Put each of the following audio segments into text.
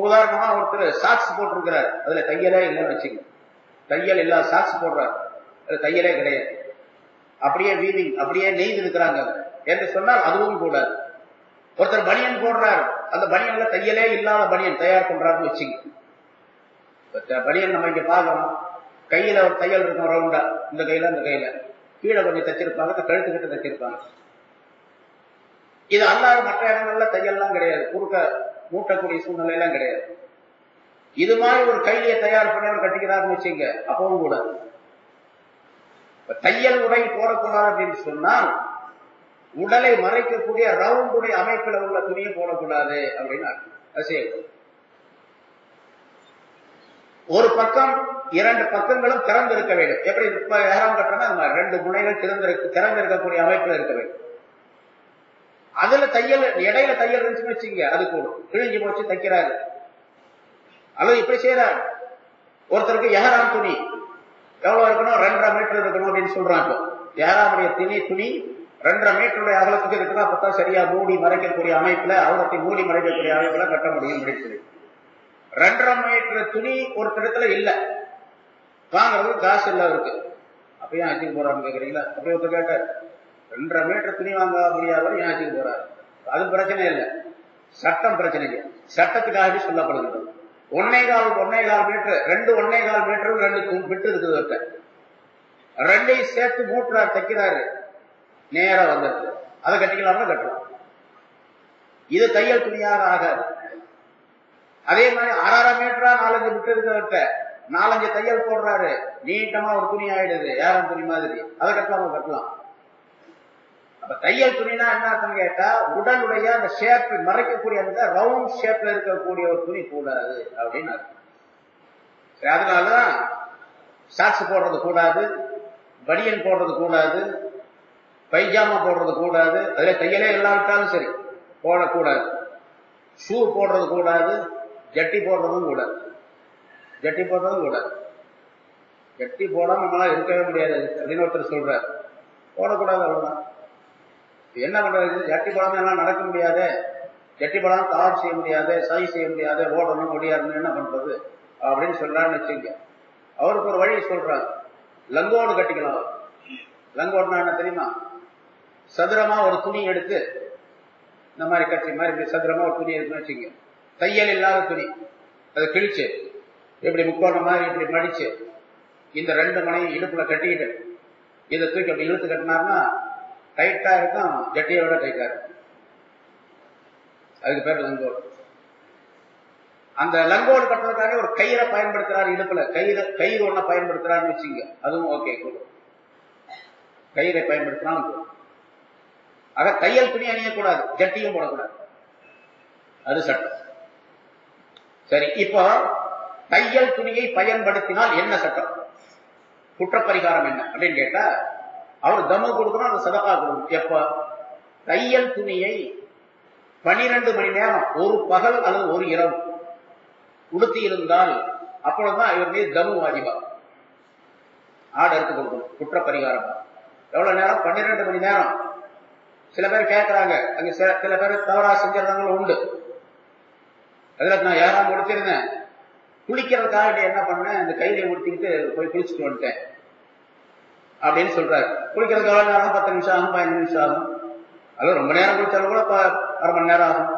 உதாரணமா ஒருத்தர் சாக்ஸ் போட்டிருக்கிறார், அதுல தையலே இல்லைன்னு வச்சுங்க, தையல் இல்ல சாக்ஸ் போடுறார், அதுல தையலே கிடையாது, அப்படியே வீவிங் அப்படியே நெய்து இருக்கிறாங்க என்று சொன்னால் அதுவும் கூட. ஒருத்தர் பனியன் போடுறார், அந்த பனியன்ல தையலே இல்லாத பனியன் தயார் பண்றாருன்னு வச்சுங்க. பனியன் நம்ம இங்க பாக்குறோம், கையில ஒரு தையல் இருக்கும் ரவுண்டா, இந்த கையில இந்த கையில கீழே கொஞ்சம் தச்சிருப்பாங்க, கழுத்து கிட்ட தச்சிருப்பாங்க. இது அல்லாத மற்ற இடங்கள்ல தையல்லாம் கிடையாது, குறுக்க மூட்டக்கூடிய சூழ்நிலை எல்லாம் கிடையாது. இது மாதிரி ஒரு கைலியை தயார் பண்ணி கட்டிக்கிறாருன்னு வச்சுங்க, அப்பவும் கூட. தையல் உடை போடக்கூடாது அப்படின்னு சொன்னால் உடலை மறைக்கக்கூடிய ரவுண்டுடைய அமைப்பில் உள்ள துணியை போடக்கூடாது அப்படின்னு அர்த்தம். ஒரு பக்கம் இரண்டு பக்கங்களும் திறந்து இருக்க வேண்டும். எப்படி இப்ப ஏறாம் கட்டுறோம்னா அது மாதிரி ரெண்டு முனைகள் திறந்து இருக்கக்கூடிய அமைப்பில் இருக்க வேண்டும். அதுல தையல் இடையில தையல் இருந்துச்சுன்னு வச்சுங்க, அது கூடும், கிழிஞ்சு போச்சு தைக்கிறாரு. அல்லது இப்படி செய்யறாரு, ஒருத்தருக்கு எஹராம் துணி எவ்வளவு இருக்கணும், 2.5 மீட்டர் இருக்கணும் அப்படின்னு சொல்றாங்க. எஹராமுடைய துணி 2.5 மீட்டருடைய அகலத்துக்கு இருக்குன்னா அப்பதான் சரியா மூடி மறைக்கக்கூடிய அமைப்புல, அவலத்தை மூடி மறைக்கக்கூடிய அமைப்புல கட்ட முடியும் அப்படின்னு சொல்லி. 2.5 மீட்டர் துணி ஒரு இடத்துல இல்ல, வாங்குறது காசு இல்ல இருக்கு, அப்பயும் ஆட்சிக்கு போறான்னு கேக்குறீங்களா? அப்படி ஒருத்தர் கேட்டார், 2.5 மீட்டர் துணி வாங்க முடியாதவர் ஏன் ஆட்சிக்கு போறாரு? அது பிரச்சனை இல்லை, சட்டம் பிரச்சனை இல்லை, சட்டத்துக்காகவே சொல்லப்படுகிறது. 1.25 மீட்டர் 1.25 மீட்டர் 2 விட்டு இருக்குது ஒருத்தர், ரெண்டையும் சேர்த்து மூட்டுறாரு, தைக்கிறாரு, நேரா வந்துருக்கு, அதை கட்டிக்கலாம்னா கட்டலாம். இது தையல் துணியாக ஆகாது. அதே மாதிரி 1/2 மீட்டரா 4-5 விட்டு இருக்கிறவர்கிட்ட 4-5 தையல் போடுறாரு, நீட்டமா ஒரு துணி ஆயிடுது, யாரும் துணி மாதிரி, அதை கட்டலாம். அப்ப தையல் துணினா என்ன கேட்டா, உடலுடைய அந்த ஷேப் மறைக்கக்கூடிய அந்த ரவுண்ட் ஷேப்ல இருக்கக்கூடிய ஒரு துணி கூடாது அப்படின்னு அர்த்தம். அதனாலதான் சாக்ஸ் போடுறது கூடாது, பனியன் போடுறது கூடாது, பைஜாமா போடுறது கூடாது, அதுல தையலே இல்லாவிட்டாலும் சரி போடக்கூடாது. ஷூ போடுறது கூடாது, ஜட்டி போடுறதும் கூடாது. ஜட்டி போடாம நம்மளால இருக்கவே முடியாது அப்படின்னு ஒருத்தர் சொல்றாரு, போடக்கூடாது, அவ்வளவுதான். என்ன பண்றது? ஜட்டி போடாம எல்லாம் நடக்க முடியாது, ஜட்டி போடாம கார் செய்ய முடியாது, சை செய்ய முடியாது, ஓடணும் ஒடியாருன்னு என்ன பண்றது அப்படின்னு சொல்றாருன்னு வச்சுக்க. அவருக்கு ஒரு வழி சொல்றாரு, லங்கோடு கட்டிக்கலாம். லங்கோடுனா என்ன தெரியுமா? சதுரமா ஒரு துணி எடுத்து இந்த மாதிரி கட்சி மாதிரி சதுரமா ஒரு துணி எடுத்துன்னு வச்சுங்க, தையல் இல்லாத துணி, அதை கிழிச்சு இப்படி முக்கோணம் மாதிரி இப்படி மடிச்சு இந்த 2 மணியும் இடுப்புல கட்டிக்கிட்டு இதை தூக்கி அப்படி இழுத்து கட்டினார்னா டைட்டா இருக்கும், ஜட்டியை விட டைட்டா இருக்கும். அதுக்கு பேர் லங்கோடு. அந்த லங்கோடு கட்டுறதுக்காக ஒரு கயிறை பயன்படுத்துறாரு, இடுப்புல கயிறு ஒண்ண பயன்படுத்துறாருன்னு வச்சுங்க, அதுவும் ஓகே, கயிறை பயன்படுத்தினாலும். ஆக தையல் துணி அணியக்கூடாது, ஜட்டியும் போடக்கூடாது, அது சட்டம். சரி, இப்போ தையல் துணியை பயன்படுத்தினால் என்ன சட்டம், குற்றப்பரிகாரம் என்ன அப்படின்னு கேட்டா, அவர் தம்மு கொடுக்கணும், அந்த சதகா கொடுக்கணும். எப்ப தையல் துணியை 12 மணி நேரம் ஒரு பகல் அல்லது ஒரு இரவு உடுத்தி இருந்தால் அப்பொழுதுதான் இவர் மீது தமு வாஜிபா, ஆடு எடுத்து கொடுக்கணும், குற்றப்பரிகாரம். எவ்வளவு நேரம்? 12 மணி நேரம். சில பேர் கேட்கிறாங்க, அங்க சில பேர் தவறா செஞ்சிருந்தவங்களும் உண்டு. அதுல நான் யாராவது முடிச்சிருந்தேன், குளிக்கிறதுக்காக என்ன பண்ணேன், இந்த கையில முடிச்சுக்கிட்டு போய் குளிச்சுட்டு வந்துட்டேன் அப்படின்னு சொல்றாரு. குளிக்கிறதுக்கு எவ்வளவு நேரம்? 10 நிமிஷம் ஆகும், 15 நிமிஷம் ஆகும், அது ரொம்ப நேரம் குளிச்சாலும் கூட 1/2 மணி நேரம் ஆகும்.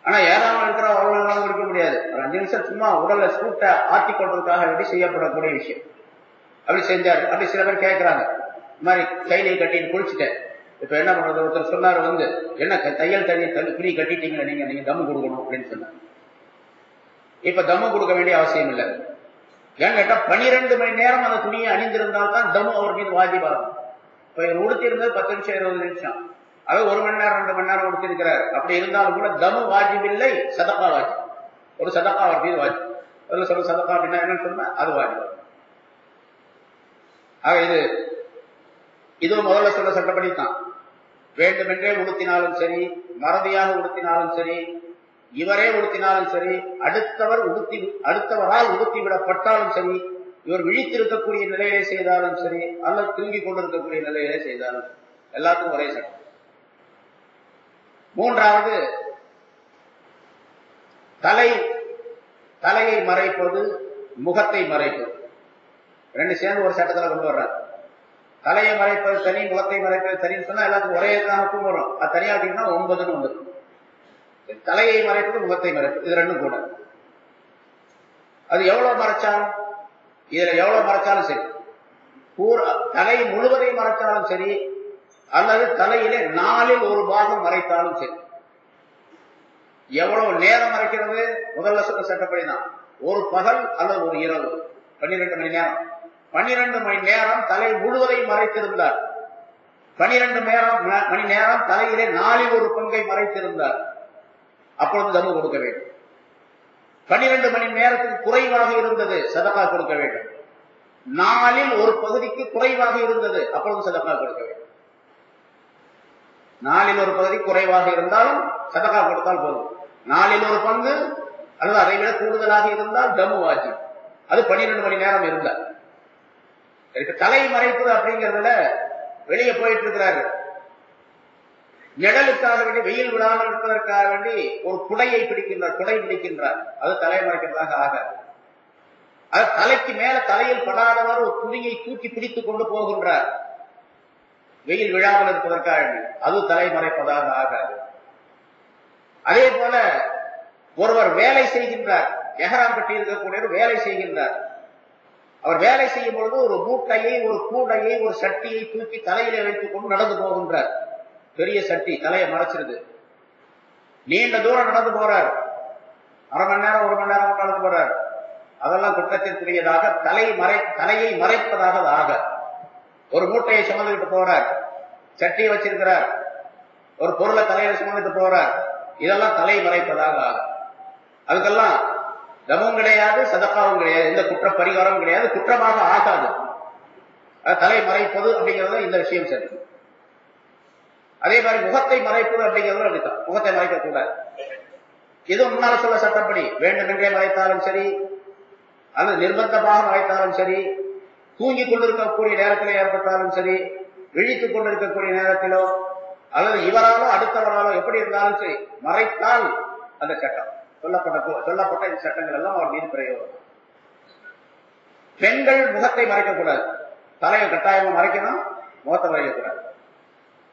ஆனா ஏறாமல் இருக்கிற அவ்வளவு நேரம் குளிக்க முடியாது, ஒரு 5 நிமிஷம் சும்மா உடலை சூட்டை ஆட்டி கொள்றதுக்காக வேண்டி செய்யப்படக்கூடிய விஷயம். அப்படி செஞ்சாரு. அப்படி சில பேர் கேட்கிறாங்க, இந்த மாதிரி கையிலை கட்டிட்டு குளிச்சுட்டேன், இப்ப என்ன பண்றது? ஒருத்தர் சொன்னாரு வந்து, என்ன தையல் துணி கட்டிட்டீங்க, நீங்க தம்மு கொடுக்கணும் அப்படின்னு சொன்னாங்க. இப்ப தம்மு கொடுக்க வேண்டிய அவசியம் இல்லை. ஏன்னு கேட்டா 12 மணி நேரம் அந்த துணியை அணிந்திருந்தால்தான் தம்மு அவர் மீது வாஜிபாகும். இப்ப இவர் உடுத்தி இருந்தது 10 நிமிஷம் 20 நிமிஷம், அது 1 மணி நேரம் 2 மணி நேரம் உடுத்தி இருக்கிறார். அப்படி இருந்தாலும் கூட தம்மு வாஜிப் இல்லை, சதகா வாஜிப். ஒரு சதகா அவர் மீது வாஜிப். அதுல சொல்ற சதகா அப்படின்னா என்னன்னு சொன்னா அது வாஜிப். ஆக இது முதல்ல சொல்ல சட்டப்படித்தான். வேண்டுமென்றே உடுத்தினாலும் சரி, மறதியாக உடுத்தினாலும் சரி, இவரே உடுத்தினாலும் சரி, அடுத்தவரால் உடுத்தி விடப்பட்டாலும் சரி, இவர் விழித்திருக்கக்கூடிய நிலையிலே செய்தாலும் சரி, அல்லது தூங்கிக் கொண்டிருக்கக்கூடிய நிலையிலே செய்தாலும் எல்லாத்துக்கும் ஒரே சட்டம். 3வது, தலையை மறைப்பது, முகத்தை மறைப்பது ரெண்டு சேர்ந்து ஒரு சட்டத்தில் கொண்டு வர்றாரு. தலையை மறைப்பது தனி, முகத்தை மறைப்பது தனின்னு சொன்னா எல்லாத்துக்கும் ஒரே தான் வரும். அது தனியாட்டிங்கன்னா 9ன்னு வந்துடும். தலையை மறைப்பது, முகத்தை மறைப்பது, இது ரெண்டும் கூட. அது எவ்வளவு மறைச்சாலும், இதுல எவ்வளவு மறைச்சாலும் சரி, தலை முழுவதையும் மறைச்சாலும் சரி, அல்லது தலையிலே 4ல் ஒரு பாகம் மறைத்தாலும் சரி. எவ்வளவு நேரம் மறைக்கிறது? முதல்ல சொன்ன சட்டப்படிதான் ஒரு பகல் அல்லது ஒரு இரவு 12 மணி நேரம். 12 மணி நேரம் தலை முழுவதையும் மறைத்திருந்தார். 12 மணி நேரம் தலையிலே 4ல் ஒரு பங்கை மறைத்திருந்தார். அப்பொழுது தர்மம் கொடுக்க வேண்டும். 12 மணி நேரத்துக்கு குறைவாக இருந்தது, சதகா கொடுக்க வேண்டும். 4ல் ஒரு பகுதிக்கு குறைவாக இருந்தது, அப்பொழுது சதகா கொடுக்க வேண்டும். 4ல் ஒரு பகுதி குறைவாக இருந்தாலும் சதகா கொடுத்தால் போதும். 4ல் ஒரு பங்கு அல்லது அதை விட கூடுதலாக இருந்தால் தம்மு வாஜிப். அது 12 மணி நேரம் இருந்தார். தலை மறைப்பது அப்படிங்கிறதுல வெளியே போயிட்டு இருக்கிறாரு. நிழலுக்காக வேண்டி, வெயில் விடாமல் இருப்பதற்காக வேண்டி ஒரு குடையை பிடிக்கின்றார், குடை பிடிக்கின்றார். அது தலை மறைக்கிறதாக ஆகாது. அது தலைக்கு மேல தலையில் படாதவாறு ஒரு துணியை தூக்கி பிடித்துக் கொண்டு போகின்றார், வெயில் விழாமல் இருப்பதற்காக. அது தலை மறைப்பதாக ஆகாது. அதே போல ஒருவர் வேலை செய்கின்றார், எஹராம் கட்டி இருக்கக்கூடிய வேலை செய்கின்றார். அவர் வேலை செய்யும் பொழுது ஒரு மூட்டையை, ஒரு கூடையை, ஒரு சட்டியை தூக்கி தலையிலே வைத்துக் கொண்டு நடந்து போகின்றார். பெரிய சட்டி தலையை மறைச்சிருது. நீண்ட தூரம் நடந்து போறார், அரை மணி நேரம் 1 மணி நேரம் நடந்து போறார். அதெல்லாம் குற்றத்திற்குரியதாக தலையை மறைப்பதாக ஆக. ஒரு மூட்டையை சுமந்துகிட்டு போறார், சட்டியை வச்சிருக்கிறார், ஒரு பொருளை தலையில சுமந்துட்டு போறார். இதெல்லாம் தலை மறைப்பதாக ஆகும். அதுக்கெல்லாம் தமும் கிடையாது, சதகாவும் கிடையாது, எந்த குற்ற பரிகாரமும் கிடையாது, குற்றமாக ஆகாது. தலை மறைப்பது அப்படிங்கிறது இந்த விஷயம் சரி. அதே மாதிரி முகத்தை மறைப்பது அப்படிங்கிறது அப்படித்தான். முகத்தை மறைக்க கூடாது. இது முன்னால சொல்ல சட்டப்படி வேண்டுமென்றே மறைத்தாலும் சரி, அல்லது நிர்பந்தமாக மறைத்தாலும் சரி, தூங்கிக் கொண்டிருக்கக்கூடிய நேரத்தில் ஏற்பட்டாலும் சரி, விழித்துக் கொண்டிருக்கக்கூடிய நேரத்திலோ அல்லது இவராலோ அடுத்தவராலோ எப்படி இருந்தாலும் சரி, மறைத்தால் அந்த சட்டம் சொல்லப்பட்ட இந்த சட்டங்கள் எல்லாம் அவர் மீது பிரயோகம். பெண்கள் முகத்தை மறைக்கக்கூடாது, தலையை கட்டாயமா மறைக்கணும், முகத்தை மறைக்கக்கூடாது.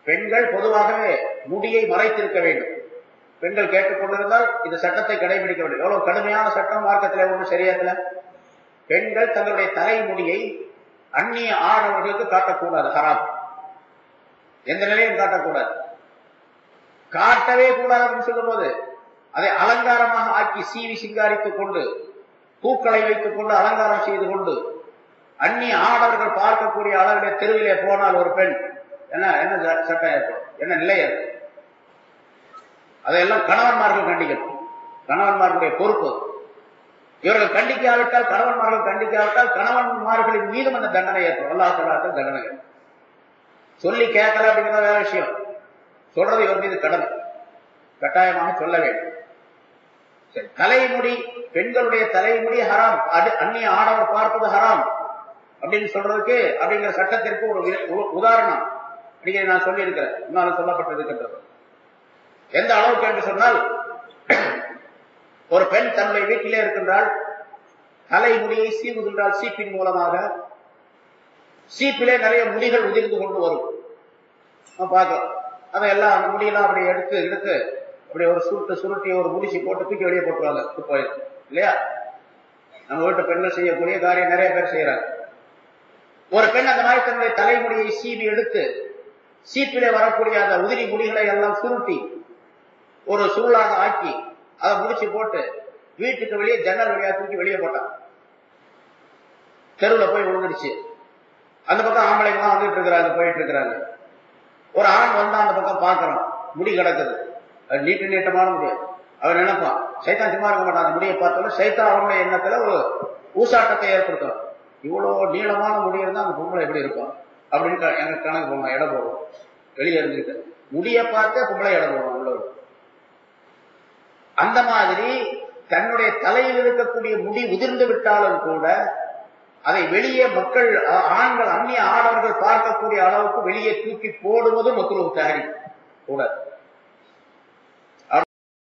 பெண்கள் பொதுவாகவே முடியை மறைத்திருக்க வேண்டும். பெண்கள் கேட்டுக்கொண்டிருந்தால் இந்த சட்டத்தை கடைபிடிக்க வேண்டும். எவ்வளவு கடுமையான சட்டம் மார்க்கத்தில் ஒன்றும் சரியாகல. பெண்கள் தங்களுடைய தலைமுடியை அந்நிய ஆடவர்களுக்கு காட்டக்கூடாது, ஹராம். எந்த நிலையும் காட்டக்கூடாது, காட்டவே கூடாது அப்படின்னு சொல்லும் போது அதை அலங்காரமாக ஆக்கி சீவி சிங்காரித்துக் கொண்டு, பூக்களை வைத்துக் கொண்டு, அலங்காரம் செய்து கொண்டு, அந்நிய ஆடவர்கள் பார்க்கக்கூடிய அளவிலே தெருவிலே போனால் ஒரு பெண் என்ன சட்டம் ஏற்படும், என்ன நிலை ஏற்படும்? அதையெல்லாம் கணவன்மார்கள் கண்டிக்கணும். கணவன்மார்களுடைய பொறுப்பு. இவர்கள் கண்டிக்காவிட்டால், கணவன்மார்கள் கண்டிக்காவிட்டால் கணவன்மார்களின் மீதும் அந்த தண்டனை ஏற்படும். அல்லாஹ் சொல்லாத தண்டனை சொல்லி கேட்கல அப்படிங்கிற வேற விஷயம். சொல்றது இவர் மீது கடமை, கட்டாயமாக சொல்ல வேண்டும். சரி, தலைமுடி, பெண்களுடைய தலைமுடி ஹராம், அந்நிய ஆடவர் பார்ப்பது ஹராம் அப்படின்னு சொல்றதுக்கு, அப்படிங்கிற சட்டத்திற்கு ஒரு உதாரணம் அப்படிங்கிற நான் சொல்லி இருக்கிறேன், முன்னாலும் சொல்லப்பட்டிருக்கின்றது. எந்த அளவுக்கு என்று சொன்னால், ஒரு பெண் தன்னுடைய வீட்டிலே இருக்கின்றால், தலைமுடியை சீவுகின்றால், சீப்பின் மூலமாக. சீப்பிலே நிறைய முடிகள் உதிர்ந்து கொண்டு வரும், பார்க்கலாம். அதையெல்லாம் அந்த முடியெல்லாம் அப்படி எடுத்து அப்படி ஒரு சுருட்டி ஒரு முடிச்சு போட்டு தூக்கி வெளியே போட்டுருவாங்க குப்பையில், இல்லையா? நம்ம வீட்டு பெண்கள் செய்யக்கூடிய காரியம் நிறைய பேர் செய்யறாங்க. ஒரு பெண் அந்த மாதிரி தன்னுடைய தலைமுடியை சீவி எடுத்து, சீப்பிலே வரக்கூடிய அந்த உதிரி முடிகளை எல்லாம் சுருட்டி ஒரு சுருளாக ஆக்கி அதை முடிச்சு போட்டு வீட்டுக்கு வெளியே ஜன்னல் வழியா தூக்கி வெளியே போட்டான். தெருவில் போய் விழுந்துடுச்சு. அந்த பக்கம் ஆம்பளைங்களாம் வந்துட்டு இருக்கிறாங்க, போயிட்டு இருக்கிறாங்க. ஒரு ஆண் வந்தா அந்த பக்கம் பார்க்கறான், முடி கிடக்குது, அது நீட்டமான முடியாது. அவன் நினைப்பான், சைத்தான் சும்மா இருக்க மாட்டான். அந்த முடியை பார்த்தாலும் சைத்தான் அவனுடைய எண்ணத்துல ஒரு ஊசாட்டத்தை ஏற்படுத்தும். இவ்வளவு நீளமான முடி இருந்தா அந்த பொம்பளை எப்படி இருக்கும் அப்படின்னு எனக்கு கணக்கு போகணும், இடம் போடுவோம். வெளியே இருந்துட்டு முடியை பார்த்து பொம்பளை இடம் போடுவோம் உள்ளவர். அந்த மாதிரி தன்னுடைய தலையில் இருக்கக்கூடிய முடி உதிர்ந்து விட்டாலும் கூட அதை வெளியே மக்கள், ஆண்கள், அந்நிய ஆடவர்கள் பார்க்கக்கூடிய அளவுக்கு வெளியே தூக்கி போடுவதும் மக்களுக்கு தயாரி கூடாது.